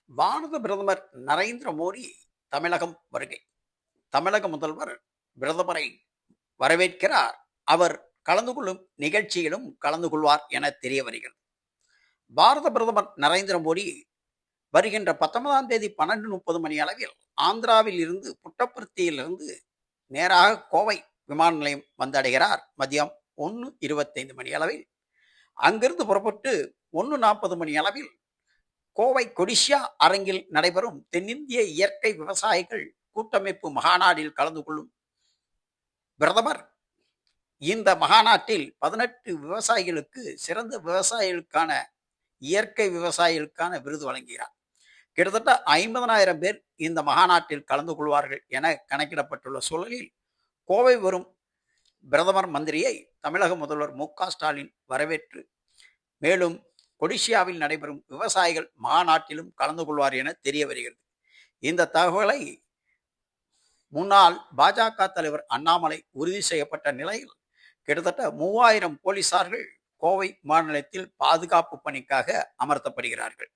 பாரத பிரதமர் நரேந்திர மோடி தமிழகம் வருகை. தமிழக முதல்வர் பிரதமரை வரவேற்கிறார். அவர் கலந்து கொள்ளும் நிகழ்ச்சியிலும் கலந்து கொள்வார் என தெரிய வருகிறது. பாரத பிரதமர் நரேந்திர மோடி வருகின்ற 19ஆம் தேதி 12:30 மணி அளவில் ஆந்திராவில் இருந்து புட்டபர்த்தியிலிருந்து நேராக கோவை விமான நிலையம் வந்தடைகிறார். மதியம் 1:25 மணி அளவில் அங்கிருந்து புறப்பட்டு 1:40 மணி அளவில் கோவை கொடிஷியா அரங்கில் நடைபெறும் தென்னிந்திய இயற்கை விவசாயிகள் கூட்டமைப்பு மகாநாடில் கலந்து கொள்ளும் பிரதமர் இந்த மகாநாட்டில் 18 விவசாயிகளுக்கு சிறந்த விவசாயிகளுக்கான இயற்கை விவசாயிகளுக்கான விருது வழங்குகிறார். கிட்டத்தட்ட 50,000 பேர் இந்த மகாநாட்டில் கலந்து கொள்வார்கள் என கணக்கிடப்பட்டுள்ள சூழலில் கோவை வரும் பிரதமர் மந்திரியை தமிழக முதல்வர் மு.க.ஸ்டாலின் வரவேற்று மேலும் கொடிஷியாவில் நடைபெறும் விவசாயிகள் மாநாட்டிலும் கலந்து கொள்வார் என தெரிய வருகிறது. இந்த தகவலை முன்னாள் பாஜக தலைவர் அண்ணாமலை உறுதி செய்யப்பட்ட நிலையில் கிட்டத்தட்ட 3000 போலீசார்கள் கோவை விமான நிலையத்தில் பாதுகாப்பு பணிக்காக அமர்த்தப்படுகிறார்கள்.